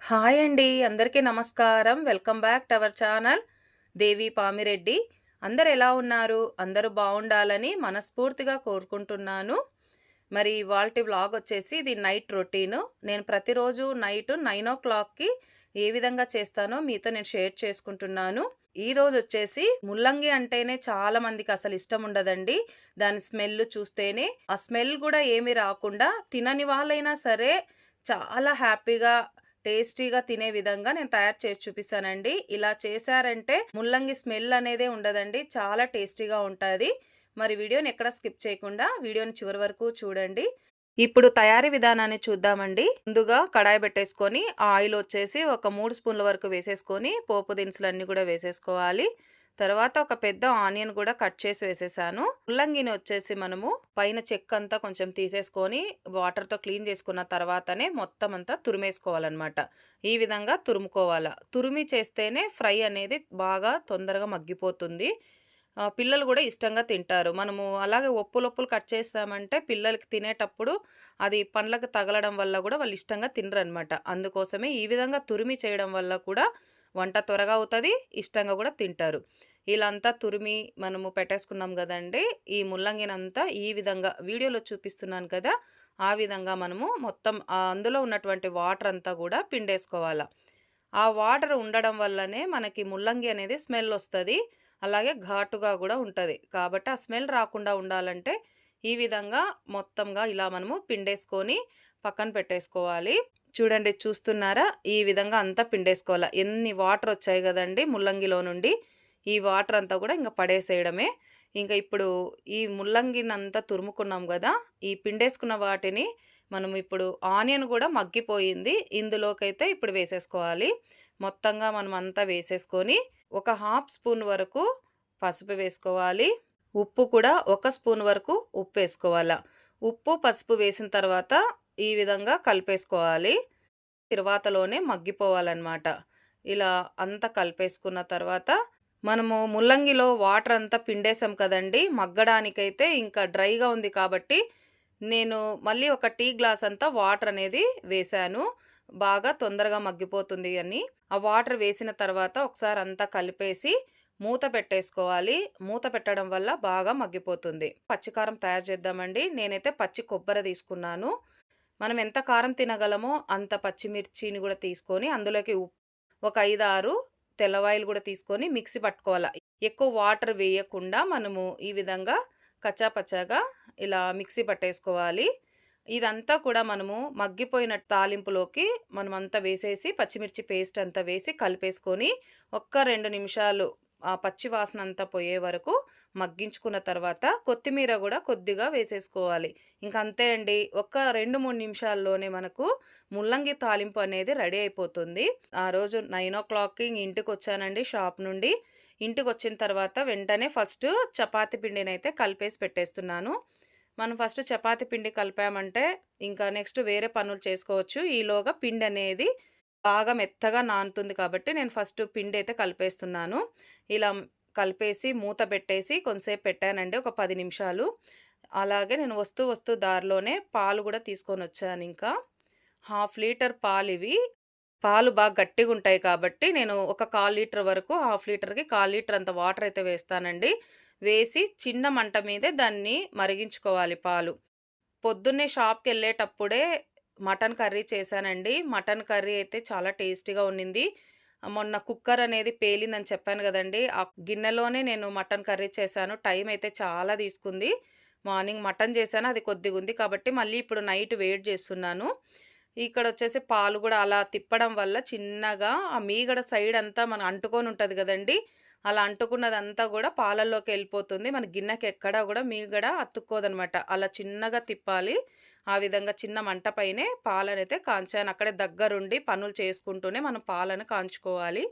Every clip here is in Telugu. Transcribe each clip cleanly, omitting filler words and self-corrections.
హాయ్ అండి. అందరికీ నమస్కారం. Welcome back to our channel Devi Pamireddy. అందరూ ఎలా ఉన్నారు? అందరూ బావుండాలని మనస్ఫూర్తిగా కోరుకుంటున్నాను. మరి ఇవాల్టి వ్లాగ్ వచ్చేసి ఇది నైట్ రొటీను. నేను ప్రతిరోజు నైట్ 9:00కి ఏ విధంగా చేస్తానో మీతో నేను షేర్ చేసుకుంటున్నాను. ఈరోజొచ్చేసి ముల్లంగి అంటేనే చాలా మందికి అసలు ఇష్టం ఉండదండి. దాని స్మెల్ చూస్తేనే ఆ స్మెల్ గూడా ఏమీ రాకుండా తినని వాళ్ళైనా సరే చాలా హ్యాపీగా టేస్టీగా తినే విధంగా నేను తయారు చేసి చూపిస్తానండి. ఇలా చేశారంటే ముల్లంగి స్మెల్ అనేదే ఉండదండి. చాలా టేస్టీగా ఉంటది. మరి వీడియోని ఎక్కడ స్కిప్ చేయకుండా వీడియోని చివరి వరకు చూడండి. ఇప్పుడు తయారీ విధానాన్ని చూద్దామండి. ముందుగా కడాయి పెట్టేసుకొని ఆయిల్ వచ్చేసి ఒక 3 స్పూన్ల వరకు వేసేసుకొని పోపు దినుసులన్నీ కూడా వేసేసుకోవాలి. తర్వాత ఒక పెద్ద ఆనియన్ కూడా కట్ చేసి వేసేసాను. ముల్లంగిని వచ్చేసి మనము పైన చెక్కంతా కొంచెం తీసేసుకొని వాటర్‌తో క్లీన్ చేసుకున్న తర్వాతనే మొత్తం అంతా తురిమేసుకోవాలనమాట. ఈ విధంగా తురుముకోవాల. తురిమి చేస్తేనే ఫ్రై అనేది బాగా తొందరగా మగ్గిపోతుంది. పిల్లలు గూడా ఇష్టంగా తింటారు. మనము అలాగే ఒప్పులొప్పులు కట్ చేసామంటే పిల్లలకి తినేటప్పుడు అది పండ్లకు తగలడం వల్ల గూడా వాళ్ళు ఇష్టంగా తినరనమాట. అందుకోసమే ఈ విధంగా తురిమి చేయడం వల్ల కూడా వంట త్వరగా అవుతది. ఇష్టంగా గూడా తింటారు. ఇలా అంతా తురిమి మనము పెట్టేసుకున్నాం గదండీ! ఈ ముల్లంగినంతా ఈ విధంగా వీడియోలో చూపిస్తున్నాను కదా! ఆ విధంగా మనము మొత్తం అందులో ఉన్నటువంటి వాటర్ అంతా గూడా పిండేసుకోవాల. ఆ వాటర్ ఉండడం వల్లనే మనకి ముల్లంగి అనేది స్మెల్ ఒస్తది. అలాగే ఘాటుగా గూడా ఉంటది. కాబట్టి ఆ స్మెల్ రాకుండా ఉండాలంటే ఈ విధంగా మొత్తంగా ఇలా మనము పిండేసుకొని పక్కన పెట్టేసుకోవాలి. చూడండి చూస్తున్నారా? ఈ విధంగా అంతా పిండేసుకోవాల. ఎన్ని వాటర్ వచ్చాయి గదండీ ముల్లంగిలో నుండి. ఈ వాటర్ అంతా గూడా ఇంక పడేసేయడమే. ఇంక ఇప్పుడు ఈ ముల్లంగినంతా తురుముకున్నాం గదా! ఈ పిండేసుకున్న వాటిని మనం ఇప్పుడు ఆనియన్ గూడా మగ్గిపోయింది. ఇందులోకైతే ఇప్పుడు వేసేసుకోవాలి. మొత్తంగా మనం అంతా వేసేసుకొని ఒక హాఫ్ స్పూన్ వరకు పసుపు వేసుకోవాలి. ఉప్పు కూడా ఒక స్పూన్ వరకు ఉప్పేసుకోవాల. ఉప్పు, పసుపు వేసిన తర్వాత ఈ విధంగా కలిపేసుకోవాలి. తిరువాతలోనే మగ్గిపోవాలనమాట. ఇలా అంతా కలిపేసుకున్న తర్వాత మనము ముల్లంగిలో వాటర్ అంతా పిండేసాం కదండీ! మగ్గడానికైతే ఇంకా డ్రైగా ఉంది కాబట్టి నేను మళ్ళీ ఒక టీ గ్లాస్ అంతా వాటర్ అనేది వేశాను. బాగా తొందరగా మగ్గిపోతుంది అని. ఆ వాటర్ వేసిన తర్వాత ఒకసారి అంతా కలిపేసి మూత పెట్టేసుకోవాలి. మూత పెట్టడం వల్ల బాగా మగ్గిపోతుంది. పచ్చికారం తయారు చేద్దామండి. నేనైతే పచ్చి కొబ్బరి తీసుకున్నాను. మనం ఎంత కారం తినగలమో అంత పచ్చిమిర్చిని గూడా తీసుకొని అందులోకి ఒక 5, 6 తెల్లవాయిలు గూడా తీసుకొని మిక్సీ పట్టుకోవాల. ఎక్కువ వాటర్ వేయకుండా మనము ఈ విధంగా కచ్చాపచ్చాగా ఇలా మిక్సీ పట్టేసుకోవాలి. ఇదంతా కూడా మనము మగ్గిపోయిన తాలింపులోకి మనమంతా వేసేసి పచ్చిమిర్చి పేస్ట్ అంతా వేసి కలిపేసుకొని ఒక్క 2 నిమిషాలు ఆ పచ్చి వాసన అంతా పోయే వరకు మగ్గించుకున్న తర్వాత కొత్తిమీర గూడా కొద్దిగా వేసేసుకోవాలి. ఇంక అంతే అండి. ఒక్క 2, 3 నిమిషాల్లోనే మనకు ముల్లంగి తాలింపు అనేది రెడీ అయిపోతుంది. ఆ రోజు 9:00కి ఇంటికొచ్చానండి షాప్ నుండి. ఇంటికొచ్చిన తర్వాత వెంటనే ఫస్ట్ చపాతీ పిండినైతే కలిపేసి పెట్టేస్తున్నాను. మనం ఫస్ట్ చపాతీ పిండి కలిపామంటే ఇంకా నెక్స్ట్ వేరే పనులు చేసుకోవచ్చు. ఈలోగా పిండనేది బాగా మెత్తగా నానుతుంది కాబట్టి నేను ఫస్ట్ పిండైతే కలిపేస్తున్నాను. ఇలా కలిపేసి మూత పెట్టేసి కొంతసేపు పెట్టానండి. ఒక 10 నిమిషాలు. అలాగే నేను వస్తూ దారిలోనే పాలు గూడా తీసుకొనొచ్చానింకా. Half litre పాలివి. పాలు బాగా గట్టిగుంటాయి కాబట్టి నేను ఒక 1/4 లీటర్ వరకు హాఫ్ లీటర్‌కి 1/4 లీటర్ అంత వాటర్ అయితే వేస్తానండి. వేసి చిన్న మంట మీదే దాన్ని మరిగించుకోవాలి పాలు. పొద్దున్నే షాప్‌కెళ్ళేటప్పుడే మటన్ కర్రీ చేశానండి. మటన్ కర్రీ అయితే చాలా టేస్టీగా ఉండింది. మొన్న కుక్కర్ అనేది పేలిందని చెప్పాను గదండీ! ఆ గిన్నెలోనే నేను మటన్ కర్రీ చేశాను. టైం అయితే చాలా తీసుకుంది. మార్నింగ్ మటన్ చేశాను. అది కొద్దిగుంది కాబట్టి మళ్ళీ ఇప్పుడు నైట్ వేడి చేస్తున్నాను. ఇక్కడొచ్చేసి పాలు గూడా అలా తిప్పడం వల్ల చిన్నగా ఆ మీగడ సైడ్ అంతా మన అంటుకొని ఉంటది గదండీ! అలా అంటుకున్నదంతా గూడా పాలల్లోకెళ్ళిపోతుంది. మన గిన్నెకెక్కడా గూడా మీగడ అతుక్కోదనమాట. అలా చిన్నగా తిప్పాలి. ఆ విధంగా చిన్న మంట పైనే పాలనైతే కాంచాను. అక్కడే దగ్గరుండి పనులు చేసుకుంటూనే మనం పాలను కాంచుకోవాలి.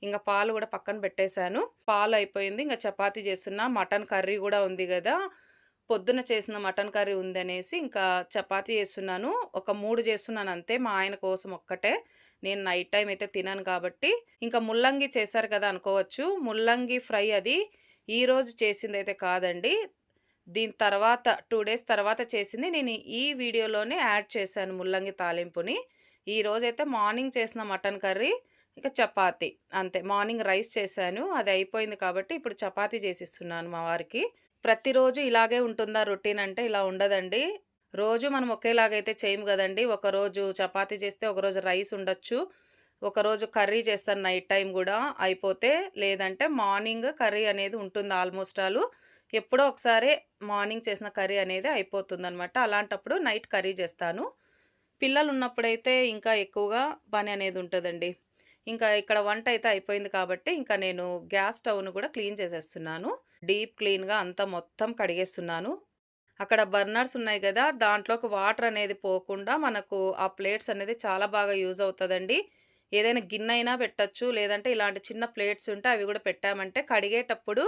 ఇంగ పాలు గూడా పక్కన పెట్టేశాను. పాలయిపోయింది. ఇంగ చపాతీ చేస్తున్నా. మటన్ కర్రీ గూడా ఉంది గదా! పొద్దున చేసిన మటన్ కర్రీ ఉందనేసి ఇంకా చపాతీ చేస్తున్నాను. ఒక 3 చేస్తున్నాను అంతే. మా ఆయన కోసం ఒక్కటే. నేను నైట్ టైమ్ అయితే తినను కాబట్టి. ఇంకా ముల్లంగి చేశారు కదా అనుకోవచ్చు. ముల్లంగి ఫ్రై అది ఈరోజు చేసిందైతే కాదండి. దీని తర్వాత 2 డేస్ తర్వాత చేసింది. నేను ఈ వీడియోలోనే యాడ్ చేశాను ముల్లంగి తాలింపుని. ఈరోజైతే మార్నింగ్ చేసిన మటన్ కర్రీ, ఇక చపాతీ అంతే. మార్నింగ్ రైస్ చేశాను. అది అయిపోయింది కాబట్టి ఇప్పుడు చపాతీ చేసిస్తున్నాను మా వారికి. ప్రతిరోజు ఇలాగే ఉంటుందా రొటీన్ అంటే ఇలా ఉండదండి. రోజు మనం ఒకేలాగైతే చేయము గదండీ. ఒకరోజు చపాతీ చేస్తే, ఒకరోజు రైస్ ఉండొచ్చు. ఒకరోజు కర్రీ చేస్తాను నైట్ టైమ్ గూడా అయిపోతే. లేదంటే మార్నింగ్ కర్రీ అనేది ఉంటుంది ఆల్‌మోస్ట్ ఎప్పుడో ఒకసారి మార్నింగ్ చేసిన కర్రీ అనేది అయిపోతుందనమాట. అలాంటప్పుడు నైట్ కర్రీ చేస్తాను. పిల్లలున్నప్పుడైతే ఇంకా ఎక్కువగా పని అనేది ఉంటదండి. ఇంకా ఇక్కడ వంటయితే అయిపోయింది కాబట్టి, ఇంకా నేను గ్యాస్ స్టవ్‌ను గూడా క్లీన్ చేసేస్తున్నాను. డీప్ క్లీన్‌గా అంతా మొత్తం కడిగేస్తున్నాను. అక్కడ బర్నర్స్ ఉన్నాయి గదా! దాంట్లోకి వాటర్ అనేది పోకుండా మనకు ఆ ప్లేట్స్ అనేది చాలా బాగా యూజ్ అవుతదండి. ఏదైనా గిన్నెైనా పెట్టొచ్చు. లేదంటే ఇలాంటి చిన్న ప్లేట్స్ ఉంటే అవి గూడా పెట్టామంటే కడిగేటప్పుడు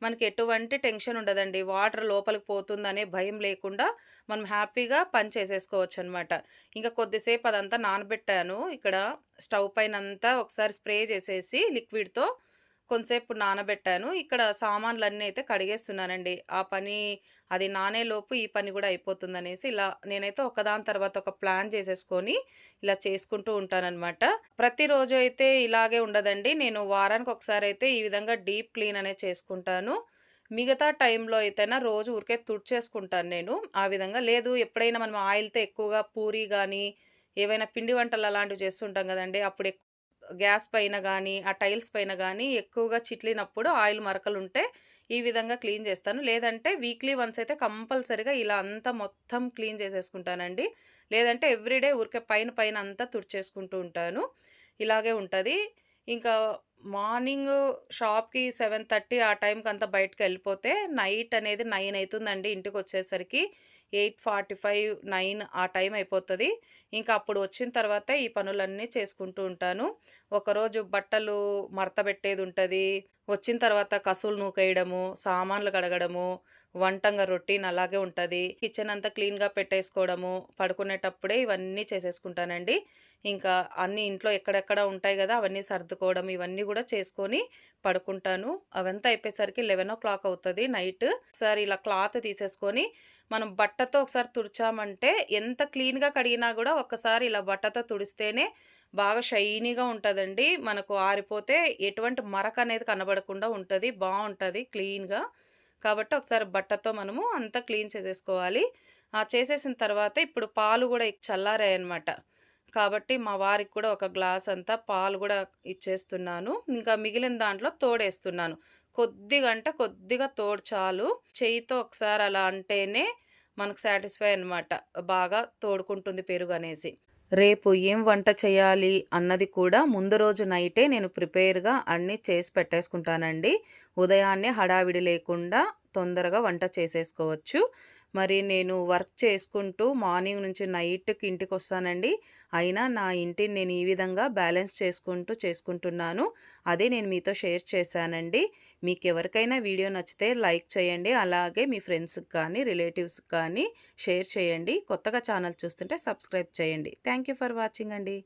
మనకి ఎటువంటి టెన్షన్ ఉండదండి. వాటర్ లోపలికి పోతుందనే భయం లేకుండా మనం హ్యాపీగా పని చేసేసుకోవచ్చనమాట. ఇంకా కొద్దిసేపు అదంతా నానబెట్టాను. ఇక్కడ స్టవ్ పైనంతా ఒకసారి స్ప్రే చేసేసి లిక్విడ్‌తో కొంసేపు నానబెట్టాను. ఇక్కడ సామాన్లన్నీ అయితే కడిగేస్తున్నానండి. ఆ పని అది నానేలోపు ఈ పని గూడా అయిపోతుందనేసి ఇలా నేనైతే ఒకదాని తర్వాత ఒక ప్లాన్ చేసేసుకొని ఇలా చేసుకుంటూ ఉంటాననమాట. ప్రతిరోజు అయితే ఇలాగే ఉండదండి. నేను వారానికి ఒకసారయితే ఈ విధంగా డీప్ క్లీన్ అనేది చేసుకుంటాను. మిగతా టైంలో అయితేనా రోజు ఊరికే తుడిచేసుకుంటాను నేను. ఆ విధంగా లేదు ఎప్పుడైనా మనం ఆయిల్‌తో ఎక్కువగా పూరి గానీ, ఏవైనా పిండి వంటలు అలాంటివి చేస్తుంటాం గదండీ! అప్పుడు గ్యాస్ పైన గానీ, ఆ టైల్స్ పైన గానీ ఎక్కువగా చిట్లినప్పుడు ఆయిల్ మరకలుంటే ఈ విధంగా క్లీన్ చేస్తాను. లేదంటే వీక్లీ వన్స్ అయితే కంపల్సరీగా ఇలా అంతా మొత్తం క్లీన్ చేసేసుకుంటానండి. లేదంటే ఎవ్రీడే ఊరికే పైన పైన అంతా తుడిచేసుకుంటూ ఉంటాను. ఇలాగే ఉంటది. ఇంకా మార్నింగు షాప్‌కి 7:30 ఆ టైంకంతా బయటికెళ్ళిపోతే నైట్ అనేది 9 అయితుందండి ఇంటికొచ్చేసరికి. 8:45, 9 ఆ టైం అయిపోతది. ఇంకా అప్పుడు వచ్చిన తర్వాతే ఈ పనులన్నీ చేసుకుంటూ ఉంటాను. ఒకరోజు బట్టలు మడతబెట్టేదుంటది. వచ్చిన తర్వాత కసువులు నూకేయడము, సామాన్లు కడగడము, వంటంగా రొటీన్ అలాగే ఉంటది. కిచెన్ అంతా క్లీన్‌గా పెట్టేసుకోవడము, పడుకునేటప్పుడే ఇవన్నీ చేసేసుకుంటానండి. ఇంకా అన్నీ ఇంట్లో ఎక్కడెక్కడ ఉంటాయి గదా! అవన్నీ సర్దుకోవడం ఇవన్నీ గూడా చేసుకొని పడుకుంటాను. అవంతా అయిపోయేసరికి 11:00 అవుతది నైట్. ఒకసారి ఇలా క్లాత్ తీసేసుకొని మనం బట్టతో ఒకసారి తుడిచామంటే ఎంత క్లీన్‌గా కడిగినా గూడా ఒక్కసారి ఇలా బట్టతో తుడిస్తేనే బాగా షైనీగా ఉంటదండి. మనకు ఆరిపోతే ఎటువంటి మరకనేది కనబడకుండా ఉంటది. బావుంటది క్లీన్‌గా. కాబట్టి ఒకసారి బట్టతో మనము అంతా క్లీన్ చేసేసుకోవాలి. చేసేసిన తర్వాత ఇప్పుడు పాలు గూడా చల్లారాయన్నమాట. కాబట్టి మా వారికి కూడా ఒక గ్లాస్ అంతా పాలు గూడా ఇచ్చేస్తున్నాను. ఇంకా మిగిలిన దాంట్లో తోడేస్తున్నాను. కొద్దిగా అంటే కొద్దిగా తోడు చాలు. చెయ్యితో ఒకసారి అలా అంటేనే మనకు సాటిస్ఫై అనమాట. బాగా తోడుకుంటుంది పెరుగనేసి. రేపు ఏం వంట చేయాలి అన్నది కూడా ముందు రోజు నైటే నేను ప్రిపేర్‌గా అన్నీ చేసి పెట్టేసుకుంటానండి. ఉదయాన్నే హడావిడి లేకుండా తొందరగా వంట చేసేసుకోవచ్చు. మరి నేను వర్క్ చేసుకుంటూ మార్నింగ్ నుంచి నైట్‌కి ఇంటికొస్తానండి. అయినా నా ఇంటిని నేను ఈ విధంగా బ్యాలెన్స్ చేసుకుంటున్నాను. అదే నేను మీతో షేర్ చేశానండి. మీకెవరికైనా వీడియో నచ్చితే లైక్ చేయండి. అలాగే మీ ఫ్రెండ్స్‌కి కానీ, రిలేటివ్స్‌కి కానీ షేర్ చేయండి. కొత్తగా ఛానల్ చూస్తుంటే సబ్స్క్రైబ్ చేయండి. థ్యాంక్ యూ ఫర్ వాచింగ్ అండి.